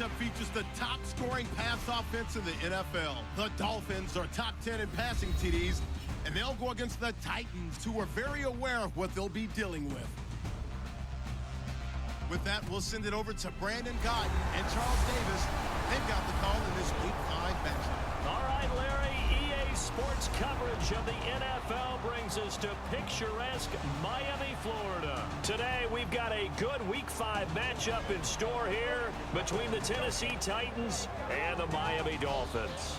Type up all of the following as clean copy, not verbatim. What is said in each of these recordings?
matchup features the top-scoring pass offense in the NFL. The Dolphins are top 10 in passing TDs, and they'll go against the Titans, who are very aware of what they'll be dealing with. With that, we'll send it over to Brandon Gaudin and Charles Davis. They've got the call in this Week 5 matchup. All right, Larry, EA Sports coverage of the NFL brings us to picturesque Miami, Florida. Today, we've got a good Week 5 matchup in store here between the Tennessee Titans and the Miami Dolphins.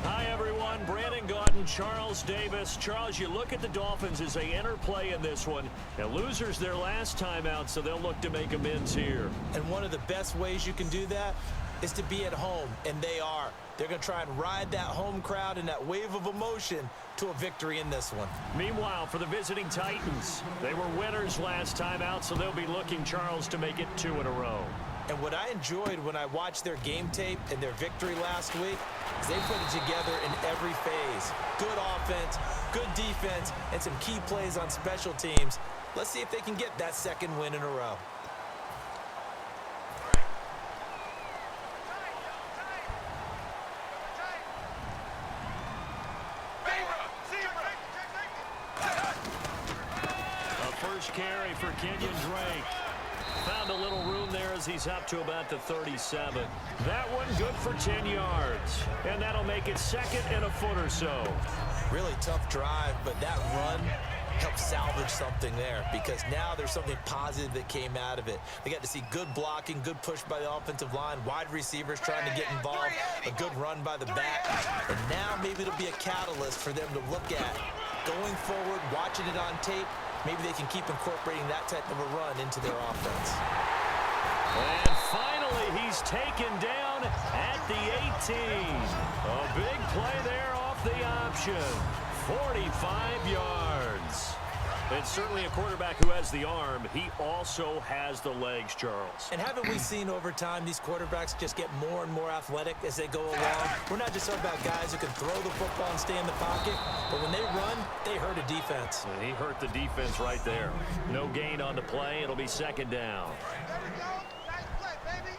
Hi, everyone. Brandon Gaudin, Charles Davis. Charles, you look at the Dolphins as they enter play in this one. Now, losers their last time out, so they'll look to make amends here. And one of the best ways you can do that is to be at home, and they are. They're going to try and ride that home crowd and that wave of emotion to a victory in this one. Meanwhile, for the visiting Titans, they were winners last time out, so they'll be looking, Charles, to make it 2 in a row. And what I enjoyed when I watched their game tape and their victory last week is they put it together in every phase. Good offense, good defense, and some key plays on special teams. Let's see if they can get that second win in a row. A first carry for Kenyon Drake. Found a little room there as he's up to about the 37. That one good for 10 yards. And that'll make it 2nd and a foot or so. Really tough drive, but that run helped salvage something there because now there's something positive that came out of it. They got to see good blocking, good push by the offensive line, wide receivers trying to get involved, a good run by the back. And now maybe it'll be a catalyst for them to look at going forward, watching it on tape. Maybe they can keep incorporating that type of a run into their offense. And finally, he's taken down at the 18. A big play there off the option. 45 yards. It's certainly a quarterback who has the arm. He also has the legs, Charles. And haven't we seen over time these quarterbacks just get more and more athletic as they go along? We're not just talking about guys who can throw the football and stay in the pocket, but when they run, they hurt a defense. And he hurt the defense right there. No gain on the play. It'll be 2nd down. There we go. Nice play, baby.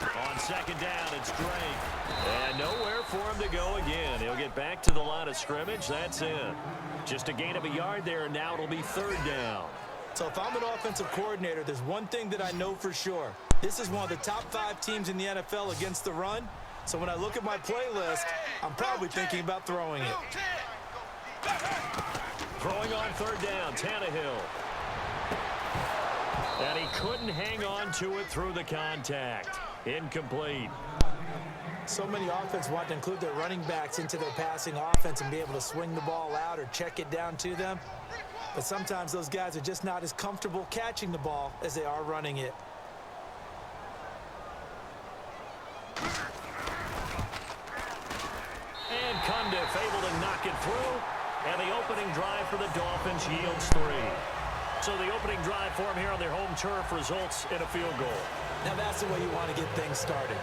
On 2nd down, it's Drake. And nowhere for him to go again. He'll get back to the line of scrimmage. That's it. Just a gain of a yard there, and now it'll be 3rd down. So if I'm an offensive coordinator, there's one thing that I know for sure. This is one of the top 5 teams in the NFL against the run. So when I look at my playlist, I'm probably thinking about throwing it. Throwing on 3rd down, Tannehill. And he couldn't hang on to it through the contact. Incomplete. So many offenses want to include their running backs into their passing offense and be able to swing the ball out or check it down to them. But sometimes those guys are just not as comfortable catching the ball as they are running it. And Cundiff able to knock it through. And the opening drive for the Dolphins yields 3. So the opening drive for them here on their home turf results in a field goal. Now that's the way you want to get things started.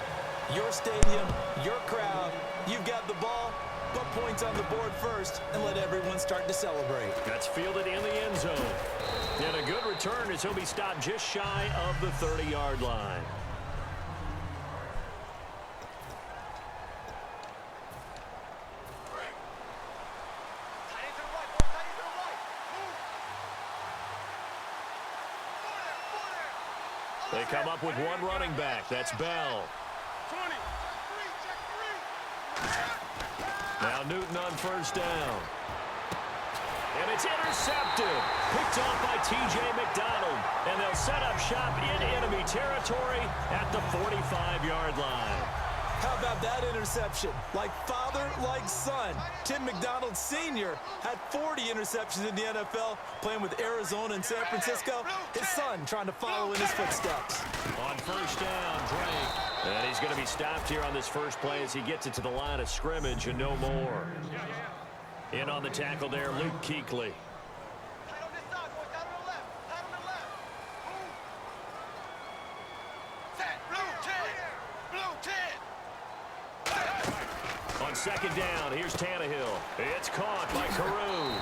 Your stadium, your crowd, you've got the ball, put points on the board first and let everyone start to celebrate. That's fielded in the end zone. And a good return as he'll be stopped just shy of the 30-yard line. They come up with one running back. That's Bell. Now Newton on 1st down. And it's intercepted. Picked off by T.J. McDonald. And they'll set up shop in enemy territory at the 45-yard line. How about that interception? Like father, like son. Tim McDonald Sr. had 40 interceptions in the NFL, playing with Arizona and San Francisco. His son trying to follow in his footsteps. On 1st down, Drake. And he's going to be stopped here on this first play as he gets it to the line of scrimmage and no more. In on the tackle there, Luke Kuechly. On 2nd down, here's Tannehill. It's caught by Carew.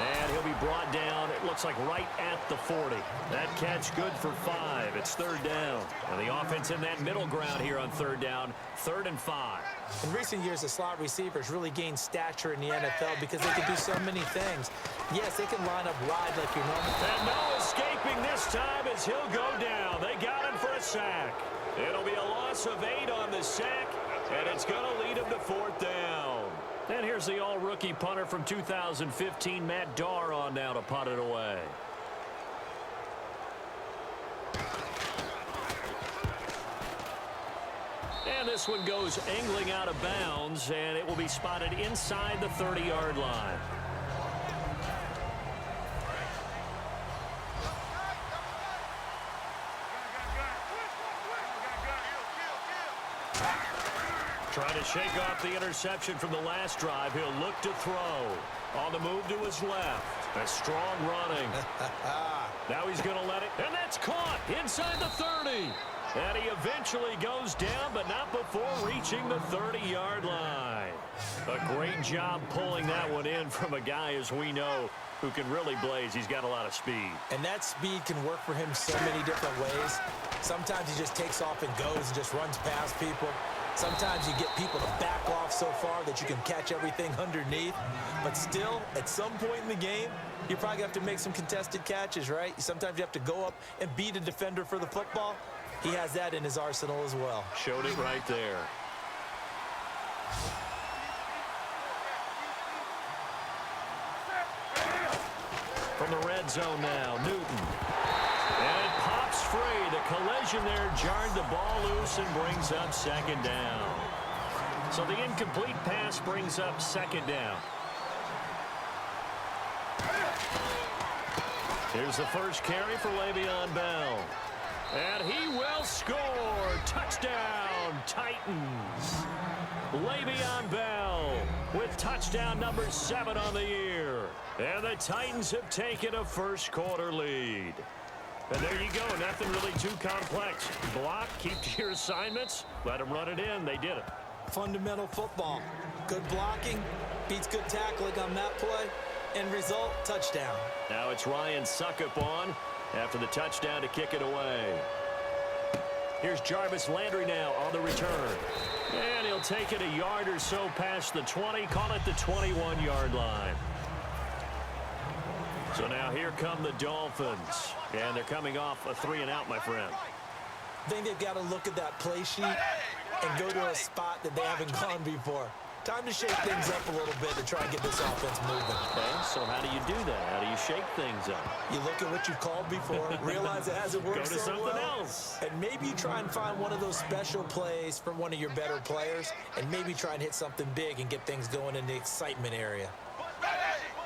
And he'll be brought down, it looks like right at the 40. That catch good for 5. It's third down. And the offense in that middle ground here on third down, 3rd and 5. In recent years, the slot receivers really gained stature in the NFL because they can do so many things. Yes, they can line up wide like your normal. And no escaping this time as he'll go down. They got him for a sack. It'll be a loss of 8 on the sack, and it's going to lead him to 4th down. And here's the all-rookie punter from 2015, Matt Darr, on now to punt it away. And this one goes angling out of bounds, and it will be spotted inside the 30-yard line. Trying to shake off the interception from the last drive. He'll look to throw. On the move to his left. A strong running. Now he's going to let it. And that's caught inside the 30. And he eventually goes down, but not before reaching the 30-yard line. A great job pulling that one in from a guy, as we know, who can really blaze. He's got a lot of speed. And that speed can work for him so many different ways. Sometimes he just takes off and goes and just runs past people. Sometimes you get people to back off so far that you can catch everything underneath. But still, at some point in the game, you probably have to make some contested catches, right? Sometimes you have to go up and beat a defender for the football. He has that in his arsenal as well. Showed it right there. From the red zone now, Newton. And it pops free. The collision there jarred the ball loose and brings up 2nd down. So the incomplete pass brings up 2nd down. Here's the first carry for Le'Veon Bell. And he will score. Touchdown, Titans. Le'Veon Bell with touchdown number 7 on the year. And the Titans have taken a first-quarter lead. And there you go. Nothing really too complex. Block, keep to your assignments, let them run it in. They did it. Fundamental football. Good blocking, beats good tackling on that play. End result, touchdown. Now it's Ryan Suckup on after the touchdown to kick it away. Here's Jarvis Landry now on the return. And he'll take it a yard or so past the 20, call it the 21-yard line. So now here come the Dolphins. And they're coming off a 3-and-out, my friend. I think they've got to look at that play sheet and go to a spot that they haven't gone before. Time to shake things up a little bit to try and get this offense moving. Okay, so how do you do that? How do you shake things up? You look at what you've called before, realize it hasn't worked Go to so something well, else. and maybe you try and find one of those special plays from one of your better players, and maybe try and hit something big and get things going in the excitement area.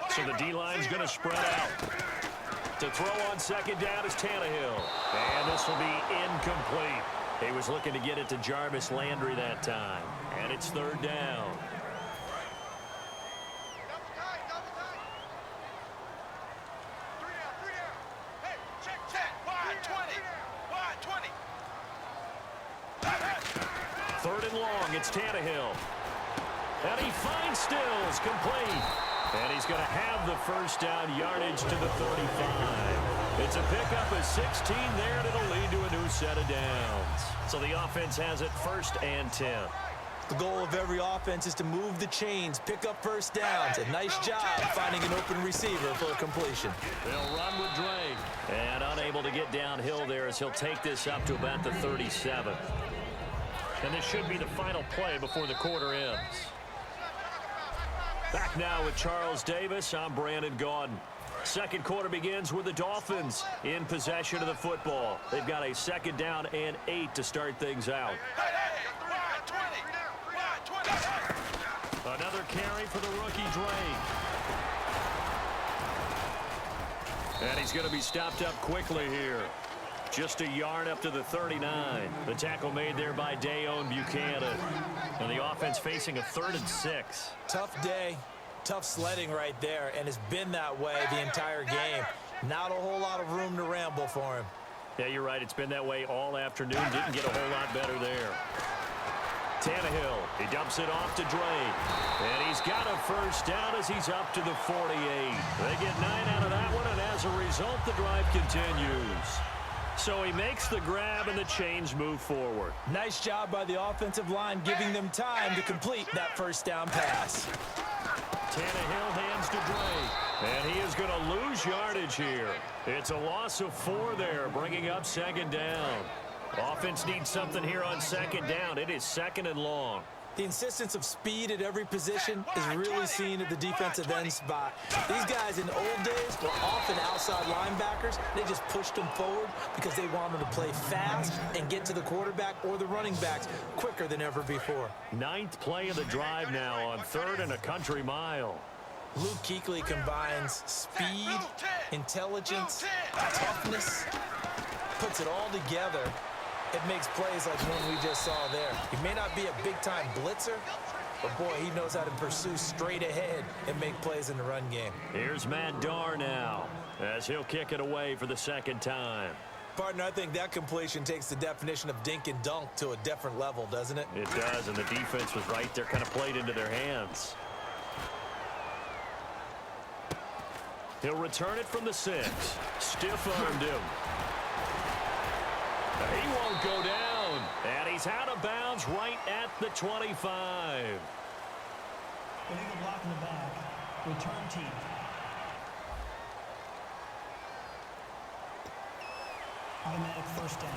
So the D-line's going to spread out. To throw on 2nd down is Tannehill. And this will be incomplete. He was looking to get it to Jarvis Landry that time. And it's 3rd down. Double tight. 3 down. Hey, check. Wide 20. 3rd and long. It's Tannehill. And he finds Stills. Complete. And he's going to have the first down, yardage to the 35. It's a pickup of 16 there, and it'll lead to a new set of downs. So the offense has it 1st and 10. The goal of every offense is to move the chains, pick up first downs. A nice job finding an open receiver for a completion. They'll run with Drake. And unable to get downhill there as he'll take this up to about the 37. And this should be the final play before the quarter ends. Back now with Charles Davis. I'm Brandon Gaudin. Second quarter begins with the Dolphins in possession of the football. They've got a 2nd down and 8 to start things out. Another carry for the rookie Drake. And he's going to be stopped up quickly here. Just a yard up to the 39. The tackle made there by Dayon Buchanan. And the offense facing a 3rd and 6. Tough day, tough sledding right there, and it's been that way the entire game. Not a whole lot of room to ramble for him. Yeah, you're right. It's been that way all afternoon. Didn't get a whole lot better there. Tannehill, he dumps it off to Drake. And he's got a first down as he's up to the 48. They get 9 out of that. a result, the drive continues. So he makes the grab and the chains move forward. Nice job by the offensive line giving them time to complete that first down pass. Tannehill hands to Drake. And he is going to lose yardage here. It's a loss of 4 there, bringing up second down. Offense needs something here on second down. It is second and long. The insistence of speed at every position is really seen at the defensive end spot. These guys in old days were often outside linebackers. They just pushed them forward because they wanted to play fast and get to the quarterback or the running backs quicker than ever before. 9th play of the drive now on 3rd and a country mile. Luke Kuechly combines speed, intelligence, toughness, puts it all together. It makes plays like one we just saw there. He may not be a big-time blitzer, but, boy, he knows how to pursue straight ahead and make plays in the run game. Here's Matt Darr now as he'll kick it away for the second time. Partner, I think that completion takes the definition of dink and dunk to a different level, doesn't it? It does, and the defense was right there, kind of played into their hands. He'll return it from the 6. Stiff-armed him. He won't go down, and he's out of bounds right at the 25. Illegal block in the back. Return team. Automatic first down.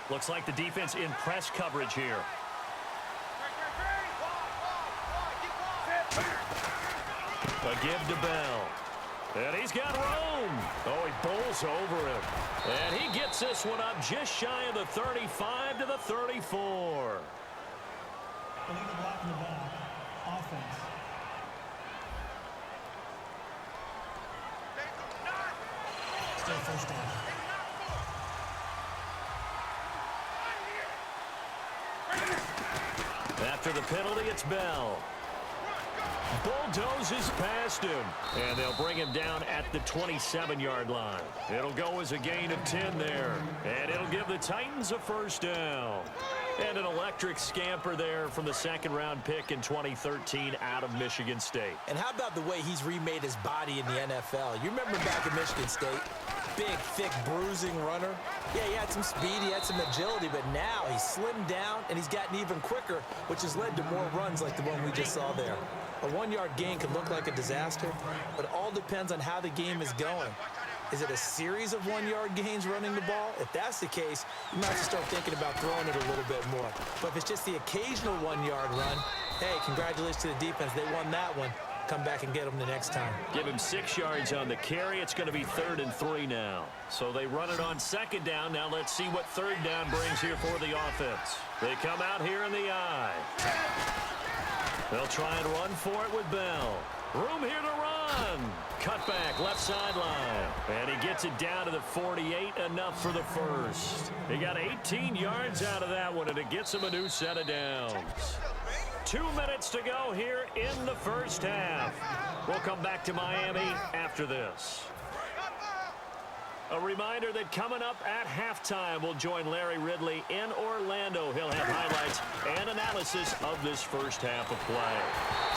Looks like the defense in press coverage here. A give to Bell. And he's got room. Oh, he bowls over him. And he gets this one up just shy of the 35 to the 34. Illegal block in the back. Offense. Still first down. After the penalty, it's Bell. Bulldozes past him, and they'll bring him down at the 27-yard line. It'll go as a gain of 10 there, and it'll give the Titans a first down. And an electric scamper there from the 2nd-round pick in 2013 out of Michigan State. And how about the way he's remade his body in the NFL? You remember back at Michigan State? Big, thick, bruising runner. Yeah, he had some speed, he had some agility, but now he's slimmed down and he's gotten even quicker, which has led to more runs like the one we just saw there. A 1-yard gain can look like a disaster, but it all depends on how the game is going. Is it a series of 1-yard gains running the ball? If that's the case, you might have to start thinking about throwing it a little bit more. But if it's just the occasional 1-yard run, hey, congratulations to the defense. They won that one. Come back and get them the next time. Give him 6 yards on the carry. It's going to be 3rd and 3 now. So they run it on 2nd down. Now let's see what 3rd down brings here for the offense. They come out here in the I. They'll try and run for it with Bell. Room here to run. Cut back, left sideline. And he gets it down to the 48, enough for the first. He got 18 yards out of that one, and it gets him a new set of downs. 2 minutes to go here in the first half. We'll come back to Miami after this. A reminder that coming up at halftime, we'll join Larry Ridley in Orlando. He'll have highlights and analysis of this first half of play.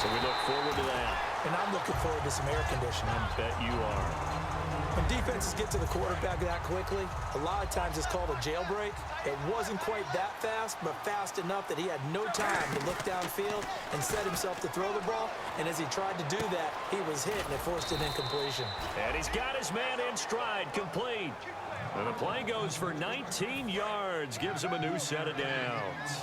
So we look forward to that. And I'm looking forward to some air conditioning. Bet you are. When defenses get to the quarterback that quickly, a lot of times it's called a jailbreak. It wasn't quite that fast, but fast enough that he had no time to look downfield and set himself to throw the ball. And as he tried to do that, he was hit, and it forced an incompletion. And he's got his man in stride, complete. And the play goes for 19 yards, gives him a new set of downs.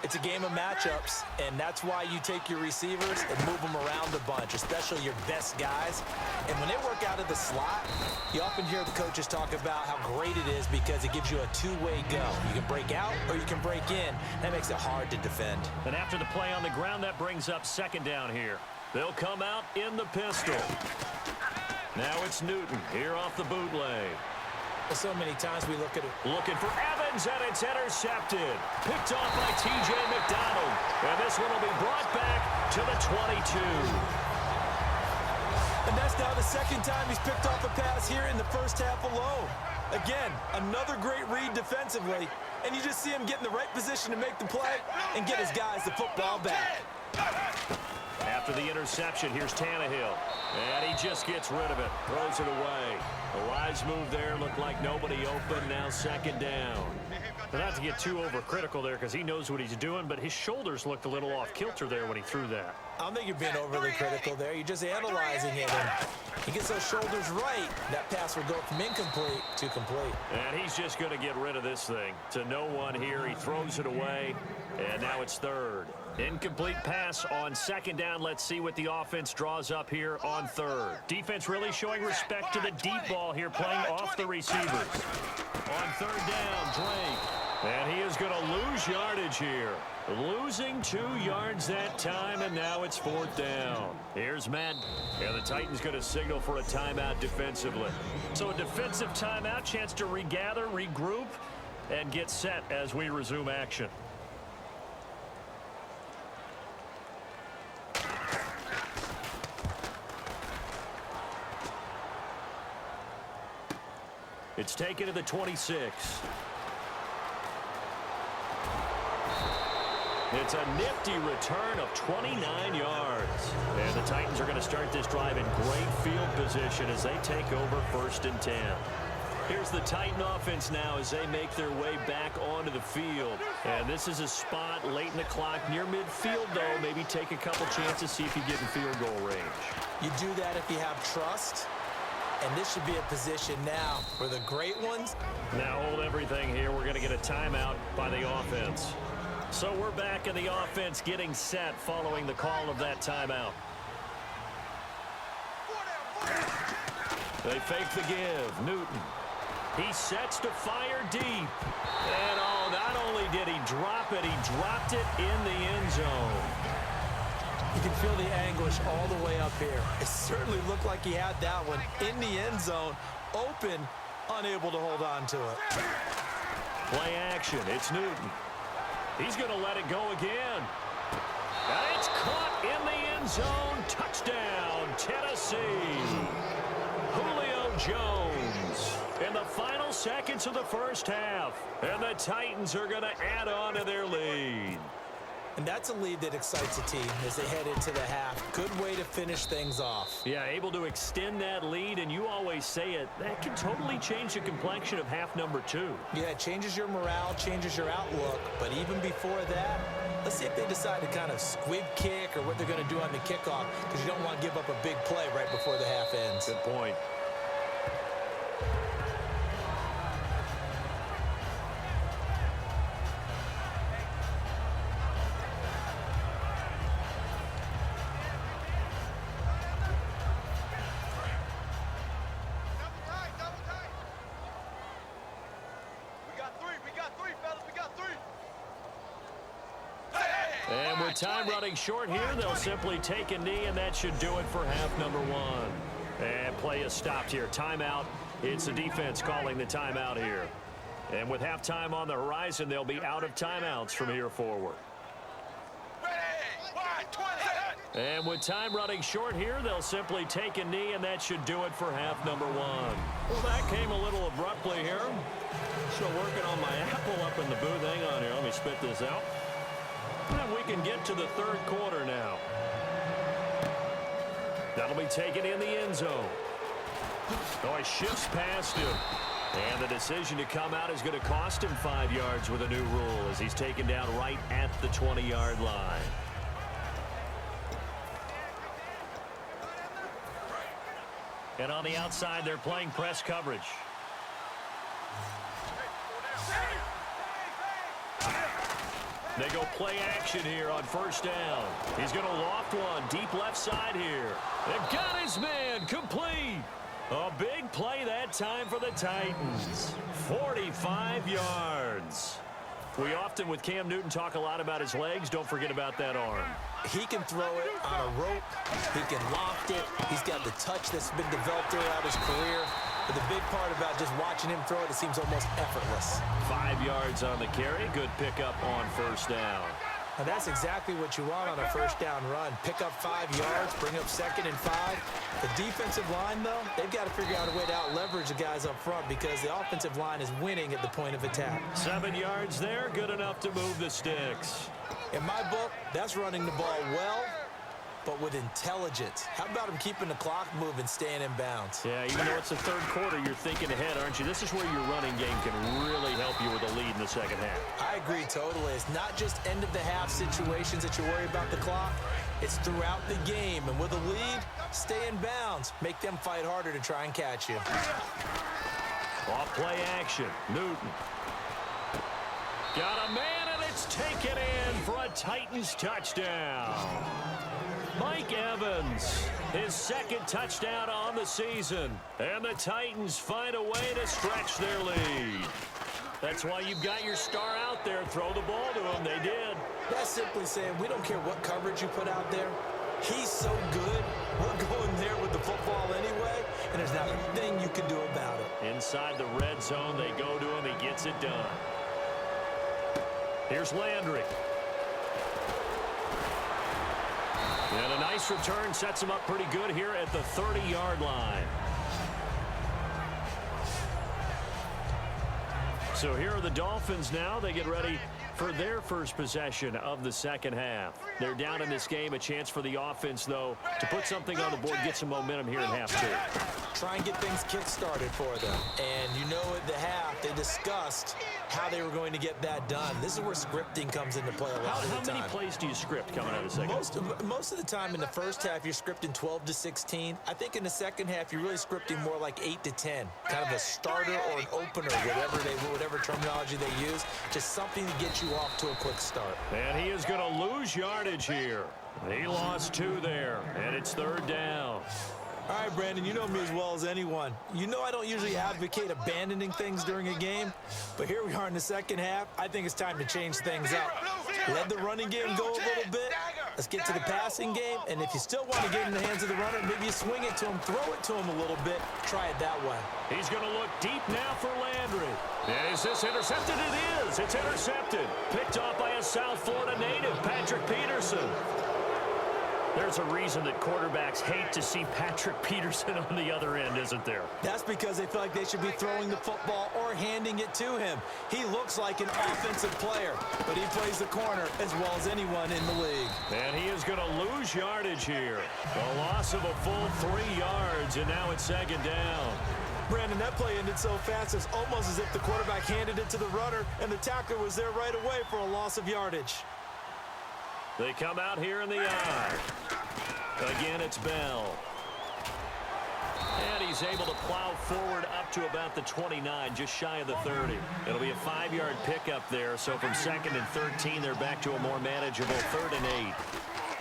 It's a game of matchups, and that's why you take your receivers and move them around a bunch, especially your best guys. And when they work out of the slot, you often hear the coaches talk about how great it is because it gives you a two-way go. You can break out or you can break in. That makes it hard to defend. And after the play on the ground, that brings up 2nd down here. They'll come out in the pistol. Now it's Newton here off the bootleg. Well, so many times we look at it. Looking for Evans, and it's intercepted. Picked off by T.J. McDonald. And this one will be brought back to the 22. And that's now the 2nd time he's picked off a pass here in the first half alone. Again, another great read defensively. And you just see him get in the right position to make the play and get his guys the football back. After the interception, here's Tannehill. And he just gets rid of it, throws it away. A wise move there, looked like nobody open, now second down. But not to get too overcritical there because he knows what he's doing, but his shoulders looked a little off kilter there when he threw that. I don't think you're being overly critical there. You're just analyzing it. And he gets those shoulders right, that pass will go from incomplete to complete. And he's just going to get rid of this thing. To no one here, he throws it away, and now it's third. Incomplete pass on second down. Let's see what the offense draws up here on third. Defense really showing respect to the deep ball here, playing off the receivers. On third down, Drake. And he is going to lose yardage here. Losing 2 yards that time, and now it's fourth down. Here's Madden. And the Titans going to signal for a timeout defensively. So a defensive timeout, chance to regather, regroup, and get set as we resume action. It's taken to the 26. It's a nifty return of 29 yards. And the Titans are going to start this drive in great field position as they take over first and 10. Here's the Titan offense now as they make their way back onto the field. And this is a spot late in the clock near midfield, though. Maybe take a couple chances, see if you get in field goal range. You do that if you have trust. And this should be a position now for the great ones. Now hold everything here. We're going to get a timeout by the offense. So we're back in the offense getting set following the call of that timeout. They fake the give. Newton. He sets to fire deep. And oh, not only did he drop it, he dropped it in the end zone. You can feel the anguish all the way up here. It certainly looked like he had that one in the end zone, open, unable to hold on to it. Play action. It's Newton. He's going to let it go again. And it's caught in the end zone. Touchdown, Tennessee. Julio Jones in the final seconds of the first half. And the Titans are going to add on to their lead. And that's a lead that excites a team as they head into the half. Good way to finish things off. Yeah, able to extend that lead, and you always say it, that can totally change the complexion of half number 2. Yeah, it changes your morale, changes your outlook. But even before that, let's see if they decide to kind of squib kick or what they're going to do on the kickoff, because you don't want to give up a big play right before the half ends. Good point. And with time running short here, they'll simply take a knee, and that should do it for half number 1. And play is stopped here. Timeout. It's the defense calling the timeout here. And with halftime on the horizon, they'll be out of timeouts from here forward. And with time running short here, they'll simply take a knee, and that should do it for half number 1. Well, that came a little abruptly here. Still working on my apple up in the booth. Hang on here. Let me spit this out. And we can get to the third quarter now. That'll be taken in the end zone. Oh, he shifts past him. And the decision to come out is going to cost him 5 yards with a new rule as he's taken down right at the 20-yard line. And on the outside, they're playing press coverage. They go play action here on first down. He's going to loft one deep left side here. They've got his man complete. A big play that time for the Titans. 45 yards. We often, with Cam Newton, talk a lot about his legs. Don't forget about that arm. He can throw it on a rope. He can loft it. He's got the touch that's been developed throughout his career. But the big part about just watching him throw it, it seems almost effortless. 5 yards on the carry. Good pickup on first down. Now that's exactly what you want on a first down run. Pick up 5 yards, bring up 2nd and 5. The defensive line, though, they've got to figure out a way to out-leverage the guys up front because the offensive line is winning at the point of attack. 7 yards there, good enough to move the sticks. In my book, that's running the ball well but with intelligence. How about him keeping the clock moving, staying in bounds? Yeah, even though it's the third quarter, you're thinking ahead, aren't you? This is where your running game can really help you with a lead in the second half. I agree totally. It's not just end-of-the-half situations that you worry about the clock. It's throughout the game. And with a lead, stay in bounds. Make them fight harder to try and catch you. Off play action. Newton. Got a man, and it's taken in for a Titans touchdown. Mike Evans, his second touchdown on the season. And the Titans find a way to stretch their lead. That's why you've got your star out there. Throw the ball to him. They did. That's simply saying we don't care what coverage you put out there. He's so good. We're going there with the football anyway, and there's not a thing you can do about it. Inside the red zone, they go to him. He gets it done. Here's Landry. And a nice return sets him up pretty good here at the 30-yard line. So here are the Dolphins now. They get ready for their first possession of the second half. They're down in this game. A chance for the offense, though, to put something on the board, get some momentum here in half two. Try and get things kick-started for them. And you know at the half, they discussed how they were going to get that done. This is where scripting comes into play a lot of the time. How many plays do you script coming out of the second? Most of the time in the first half, you're scripting 12 to 16. I think in the second half, you're really scripting more like 8 to 10. Kind of a starter or an opener, whatever terminology they use. Just something to get you off to a quick start. And he is going to lose yardage here. He lost 2 there, and it's third down. All right, Brandon, you know me as well as anyone. You know I don't usually advocate abandoning things during a game, but here we are in the second half. I think it's time to change things up. Let the running game go a little bit. Let's get to the passing game, and if you still want to get in the hands of the runner, maybe you swing it to him, throw it to him a little bit. Try it that way. He's going to look deep now for Landry. Is this intercepted? It is. It's intercepted. Picked off by a South Florida native, Patrick Peterson. There's a reason that quarterbacks hate to see Patrick Peterson on the other end, isn't there? That's because they feel like they should be throwing the football or handing it to him. He looks like an offensive player, but he plays the corner as well as anyone in the league. And he is going to lose yardage here. A loss of a full 3 yards, and now it's second down. Brandon, that play ended so fast, it's almost as if the quarterback handed it to the runner, and the tackler was there right away for a loss of yardage. They come out here in the eye. Again, it's Bell. And he's able to plow forward up to about the 29, just shy of the 30. It'll be a 5-yard pickup there, so from 2nd and 13, they're back to a more manageable 3rd and 8.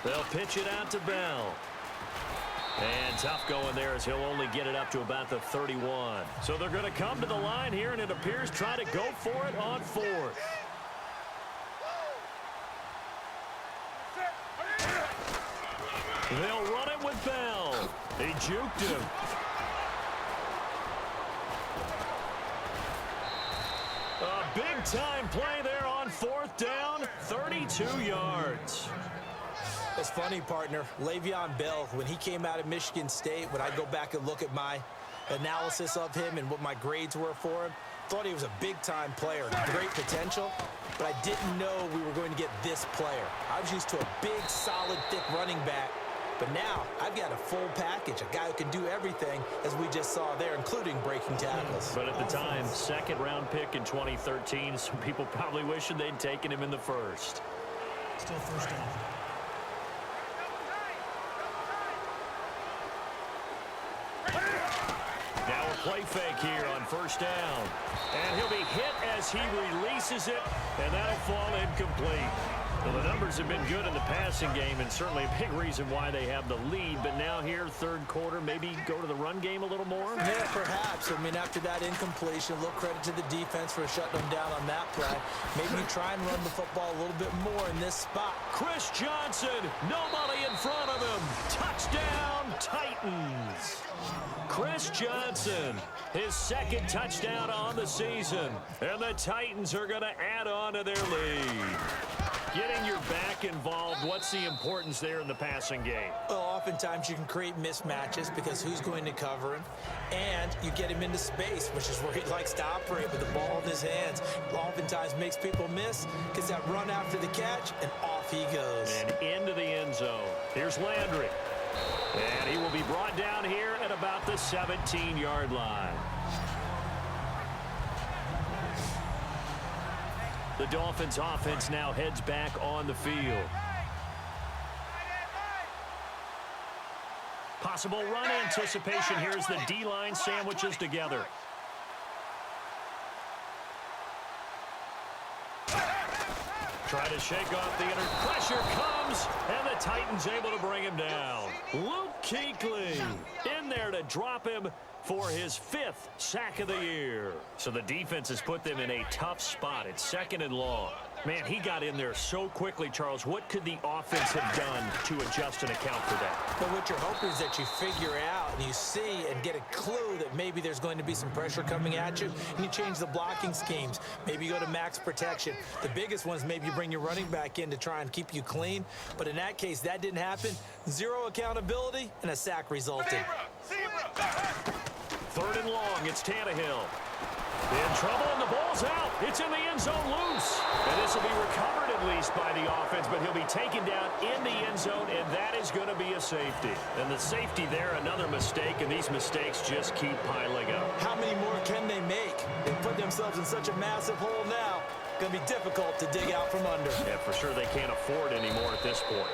They'll pitch it out to Bell. And tough going there as he'll only get it up to about the 31. So they're going to come to the line here, and it appears try to go for it on 4th. They'll run it with Bell. He juked him. A big-time play there on 4th down, 32 yards. It's funny, partner. Le'Veon Bell, when he came out of Michigan State, when I go back and look at my analysis of him and what my grades were for him, thought he was a big-time player, great potential, but I didn't know we were going to get this player. I was used to a big, solid, thick running back. But now, I've got a full package, a guy who can do everything, as we just saw there, including breaking tackles. But at the time, 2nd-round pick in 2013, some people probably wishing they'd taken him in the 1st. Still first down. Now a play fake here on 1st down. And he'll be hit as he releases it, and that'll fall incomplete. Well, the numbers have been good in the passing game, and certainly a big reason why they have the lead. But now here, 3rd quarter, maybe go to the run game a little more? Yeah, perhaps. I mean, after that incompletion, a little credit to the defense for shutting them down on that play. Maybe you try and run the football a little bit more in this spot. Chris Johnson, nobody in front of him. Touchdown, Titans. Chris Johnson, his 2nd touchdown on the season. And the Titans are going to add on to their lead. Getting your back involved, what's the importance there in the passing game? Well, oftentimes you can create mismatches because who's going to cover him? And you get him into space, which is where he likes to operate with the ball in his hands. Oftentimes makes people miss because that run after the catch and off off he goes. And into the end zone. Here's Landry. And he will be brought down here at about the 17-yard line. The Dolphins offense now heads back on the field. Possible run anticipation here as the D-line sandwiches together. Try to shake off the pressure comes, and the Titans able to bring him down. Luke Kuechly in there to drop him for his 5th sack of the year. So the defense has put them in a tough spot. It's 2nd and long. Man, he got in there so quickly, Charles. What could the offense have done to adjust and account for that? But what you're hoping is that you figure out and you see and get a clue that maybe there's going to be some pressure coming at you, and you change the blocking schemes. Maybe you go to max protection. The biggest one is maybe you bring your running back in to try and keep you clean. But in that case, that didn't happen. 0 accountability, and a sack resulted. 3rd and long, it's Tannehill. In trouble, and the ball's out. It's in the end zone loose. And this will be recovered at least by the offense, but he'll be taken down in the end zone, and that is going to be a safety. And the safety there, another mistake, and these mistakes just keep piling up. How many more can they make? They put themselves in such a massive hole now. Going to be difficult to dig out from under. Yeah, for sure they can't afford anymore at this point.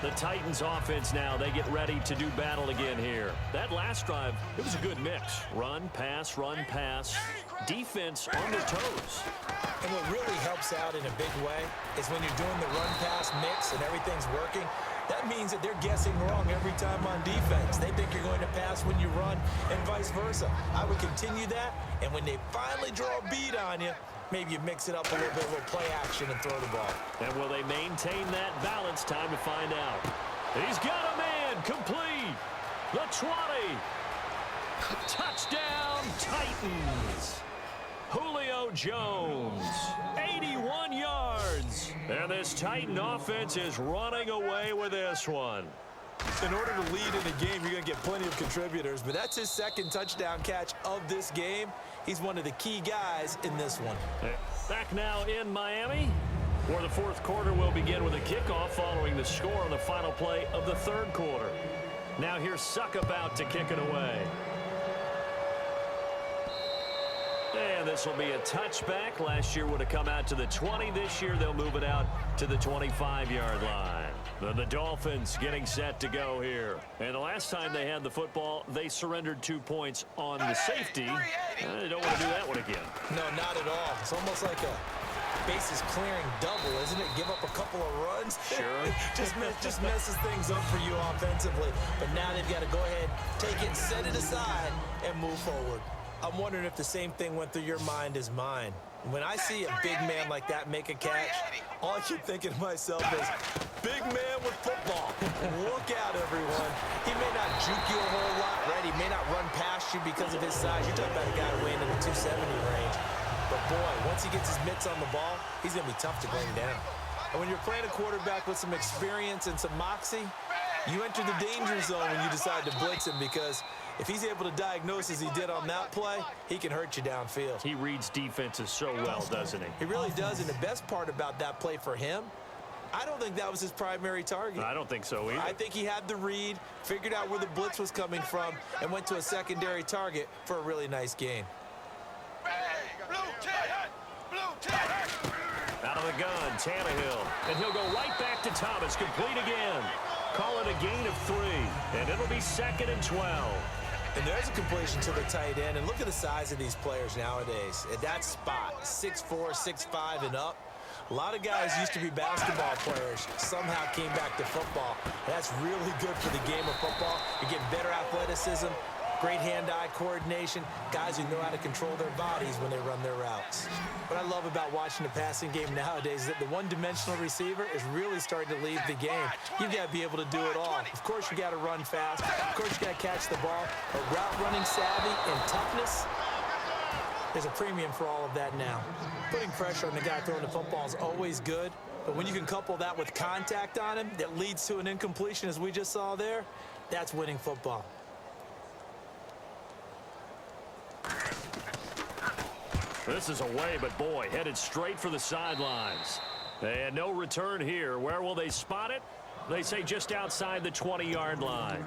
The Titans offense now, they get ready to do battle again here. That last drive, it was a good mix. Run, pass, defense on their toes. And what really helps out in a big way is when you're doing the run-pass mix and everything's working, that means that they're guessing wrong every time on defense. They think you're going to pass when you run and vice versa. I would continue that, and when they finally draw a beat on you, maybe you mix it up a little bit, a little play action, and throw the ball. And will they maintain that balance? Time to find out. He's got a man complete. The 20. Touchdown, Titans. Julio Jones, 81 yards. And this Titan offense is running away with this one. In order to lead in a game, you're going to get plenty of contributors, but that's his 2nd touchdown catch of this game. He's one of the key guys in this one. Back now in Miami, where the 4th quarter will begin with a kickoff following the score on the final play of the 3rd quarter. Now here's Suckup out to kick it away. And this will be a touchback. Last year would have come out to the 20. This year they'll move it out to the 25-yard line. Then the Dolphins getting set to go here. And the last time they had the football, they surrendered 2 points on the safety. They don't want to do that one again. No, not at all. It's almost like a bases clearing double, isn't it? Give up a couple of runs. Sure. just messes things up for you offensively. But now they've got to go ahead, take it, set it aside, and move forward. I'm wondering if the same thing went through your mind as mine. When I see a big man like that make a catch, all I keep thinking to myself is, big man with football. Look out, everyone. He may not juke you a whole lot, right? He may not run past you because of his size. You're talking about a guy weighing in the 270 range. But, boy, once he gets his mitts on the ball, he's going to be tough to bring down. And when you're playing a quarterback with some experience and some moxie, you enter the danger zone when you decide to blitz him, because if he's able to diagnose as he did on that play, he can hurt you downfield. He reads defenses so well, doesn't he? He really does, and the best part about that play for him, I don't think that was his primary target. I don't think so either. I think he had the read, figured out where the blitz was coming from, and went to a secondary target for a really nice gain. Out of the gun, Tannehill. And he'll go right back to Thomas, complete again. Call it a gain of 3, and it'll be 2nd and 12. And there's a completion to the tight end, and look at the size of these players nowadays. At that spot, 6'4", 6'5", and up. A lot of guys used to be basketball players, somehow came back to football. That's really good for the game of football. You're getting better athleticism, great hand-eye coordination, guys who know how to control their bodies when they run their routes. What I love about watching the passing game nowadays is that the one-dimensional receiver is really starting to lead the game. You've got to be able to do it all. Of course, you got to run fast. Of course, you got to catch the ball. But route running savvy and toughness, there's a premium for all of that now. Putting pressure on the guy throwing the football is always good, but when you can couple that with contact on him that leads to an incompletion, as we just saw there, that's winning football. This is away, but boy, headed straight for the sidelines. And no return here. Where will they spot it? They say just outside the 20-yard line.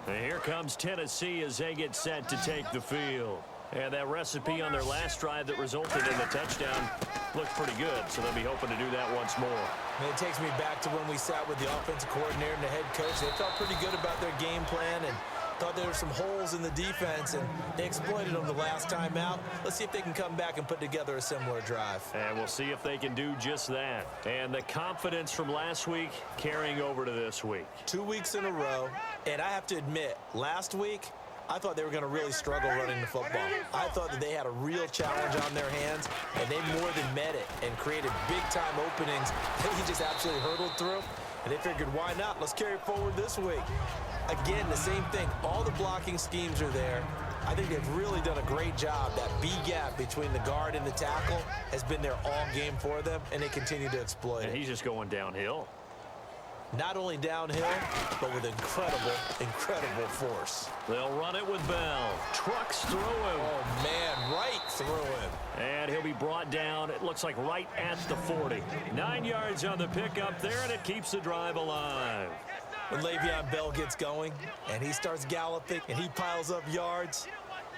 And here comes Tennessee as they get set to take the field. And that recipe on their last drive that resulted in the touchdown looks pretty good, so they'll be hoping to do that once more. And it takes me back to when we sat with the offensive coordinator and the head coach. They felt pretty good about their game plan and thought there were some holes in the defense, and they exploited them the last time out. Let's see if they can come back and put together a similar drive. And we'll see if they can do just that. And the confidence from last week carrying over to this week. 2 weeks in a row, and I have to admit, last week, I thought they were going to really struggle running the football. I thought that they had a real challenge on their hands, and they more than met it and created big-time openings that he just absolutely hurdled through. And they figured, why not? Let's carry it forward this week. Again, the same thing. All the blocking schemes are there. I think they've really done a great job. That B gap between the guard and the tackle has been there all game for them, and they continue to exploit it. And he's just going downhill. Not only downhill, but with incredible force. They'll run it with Bell. Trucks through him. Oh, man, right through him. And he'll be brought down, it looks like right at the 40. 9 yards on the pickup there, and it keeps the drive alive. When Le'Veon Bell gets going and he starts galloping and he piles up yards,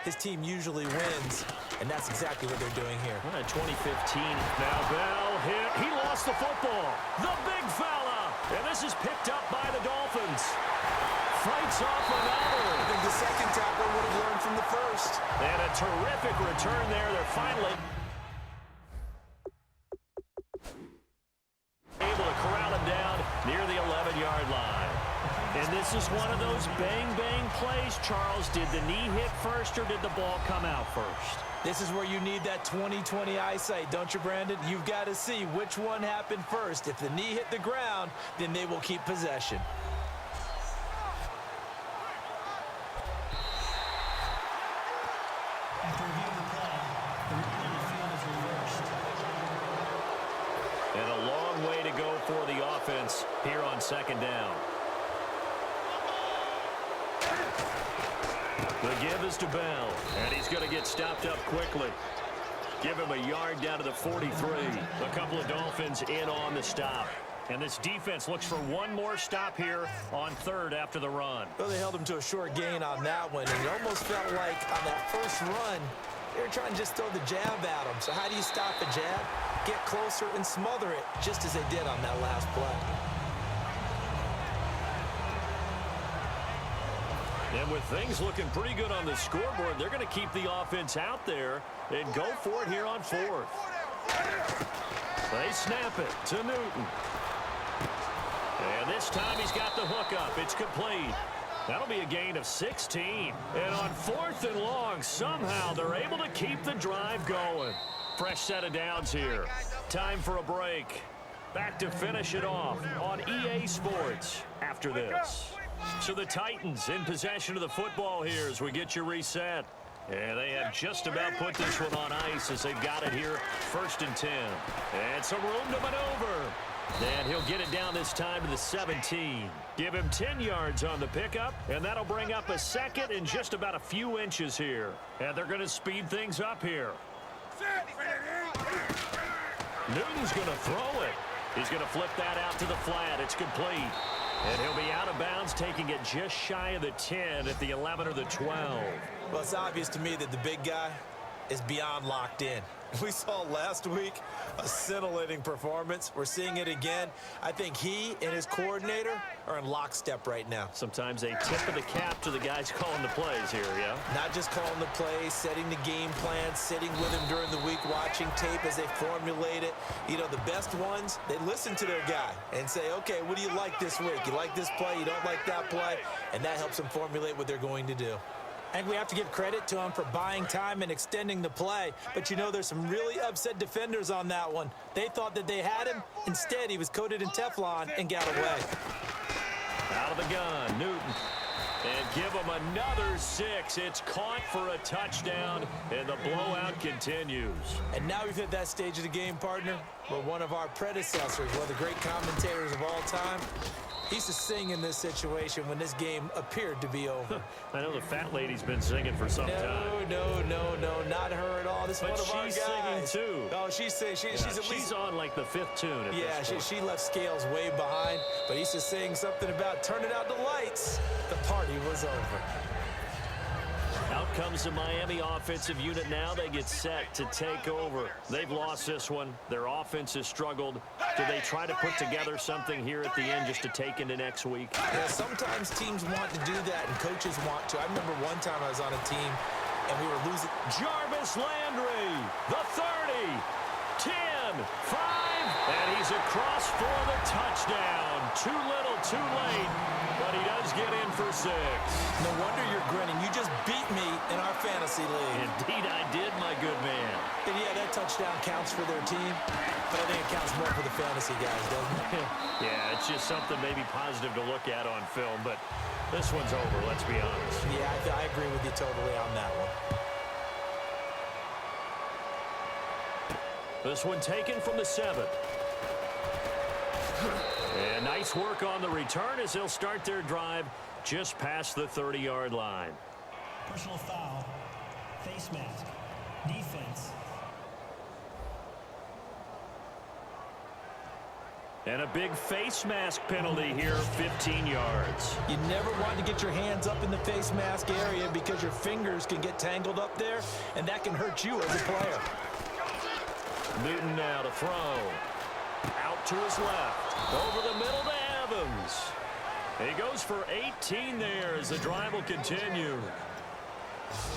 his team usually wins, and that's exactly what they're doing here. 2015. Now Bell hit. He lost the football. The big fella. And this is picked up by the Dolphins. Fights off another. I think the second tackle would have learned from the first. And a terrific return there. They're finally able to corral him down near the 11-yard line. And this is one of those bang-bang plays, Charles. Did the knee hit first or did the ball come out first? This is where you need that 20/20 eyesight, don't you, Brandon? You've got to see which one happened first. If the knee hit the ground, then they will keep possession. After reviewing the play, the rule on the field is reversed. And a long way to go for the offense here on second down. The give is to Bell, and he's going to get stopped up quickly. Give him a yard down to the 43. A couple of Dolphins in on the stop. And this defense looks for one more stop here on third after the run. Well, they held him to a short gain on that one, and it almost felt like on that first run, they were trying to just throw the jab at him. So how do you stop the jab? Get closer and smother it, just as they did on that last play. And with things looking pretty good on the scoreboard, they're going to keep the offense out there and go for it here on fourth. They snap it to Newton. And this time he's got the hook up. It's complete. That'll be a gain of 16. And on fourth and long, somehow they're able to keep the drive going. Fresh set of downs here. Time for a break. Back to finish it off on EA Sports after this. So the Titans in possession of the football here as we get you reset. And they have just about put this one on ice as they've got it here. 1st and 10. And some room to maneuver. And he'll get it down this time to the 17. Give him 10 yards on the pickup, and that'll bring up a second and just about a few inches here. And they're going to speed things up here. Newton's going to throw it. He's going to flip that out to the flat. It's complete. And he'll be out of bounds, taking it just shy of the 10 at the 11 or the 12. Well, it's obvious to me that the big guy is beyond locked in. We saw last week a scintillating performance. We're seeing it again. I think he and his coordinator are in lockstep right now. Sometimes a tip of the cap to the guys calling the plays here, yeah? Not just calling the plays, setting the game plan, sitting with him during the week, watching tape as they formulate it. You know, the best ones, they listen to their guy and say, okay, what do you like this week? You like this play? You don't like that play? And that helps them formulate what they're going to do. I think we have to give credit to him for buying time and extending the play. But, you know, there's some really upset defenders on that one. They thought that they had him. Instead, he was coated in Teflon and got away. Out of the gun, Newton. And give them another 6. It's caught for a touchdown, and the blowout continues. And now we've hit that stage of the game, partner, where one of our predecessors, one of the great commentators of all time, he used to sing in this situation when this game appeared to be over. I know the fat lady's been singing for some time. No, not her at all. This is one of our guys. But she's singing too. Oh, she's singing. She's on like the 5th tune at this point. She left Scales way behind, but he used to sing something about turning out the lights. The party was over. Out comes the Miami offensive unit now. They get set to take over. They've lost this one. Their offense has struggled. Do they try to put together something here at the end just to take into next week? Yeah, sometimes teams want to do that and coaches want to. I remember one time I was on a team and we were losing. Jarvis Landry, the 30, 10, 5, and he's across for the touchdown. Too little, too late, but he does get in for 6. No wonder you're grinning. You just beat me in our fantasy league. Indeed I did, my good man. And yeah, that touchdown counts for their team, but I think it counts more for the fantasy guys, doesn't it? Yeah, it's just something maybe positive to look at on film, but this one's over, let's be honest. Yeah, I agree with you totally on that one. This one taken from the 7. And nice work on the return as they'll start their drive just past the 30-yard line. Personal foul. Face mask. Defense. And a big face mask penalty here, 15 yards. You never want to get your hands up in the face mask area because your fingers can get tangled up there, and that can hurt you as a player. Newton now to throw. Out to his left. Over the middle to Evans. He goes for 18 there as the drive will continue.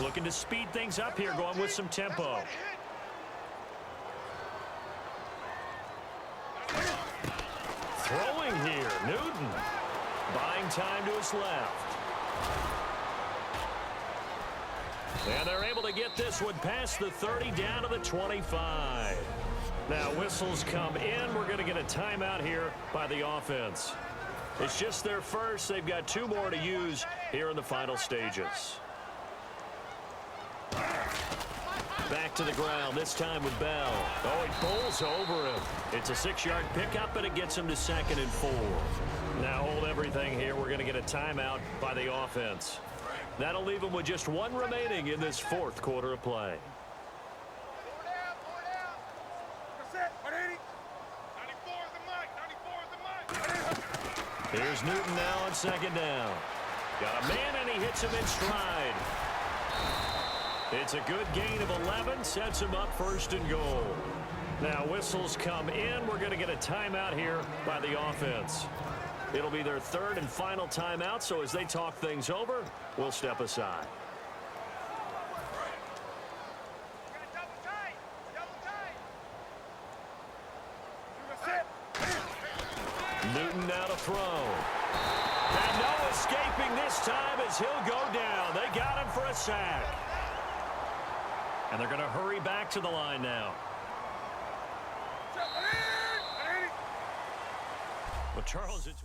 Looking to speed things up here, going with some tempo. Throwing here, Newton. Buying time to his left. And they're able to get this one past the 30 down to the 25. Now whistles come in. We're going to get a timeout here by the offense. It's just their first. They've got 2 more to use here in the final stages. Back to the ground, this time with Bell. Oh, he pulls over him. It's a 6-yard pickup, and it gets him to 2nd and 4. Now hold everything here. We're going to get a timeout by the offense. That'll leave them with just 1 remaining in this 4th quarter of play. Here's Newton now on 2nd down. Got a man, and he hits him in stride. It's a good gain of 11, sets him up 1st and goal. Now whistles come in. We're going to get a timeout here by the offense. It'll be their 3rd and final timeout, so as they talk things over, we'll step aside. Newton now to throw. And no escaping this time as he'll go down. They got him for a sack. And they're going to hurry back to the line now. Well, Charles, it's...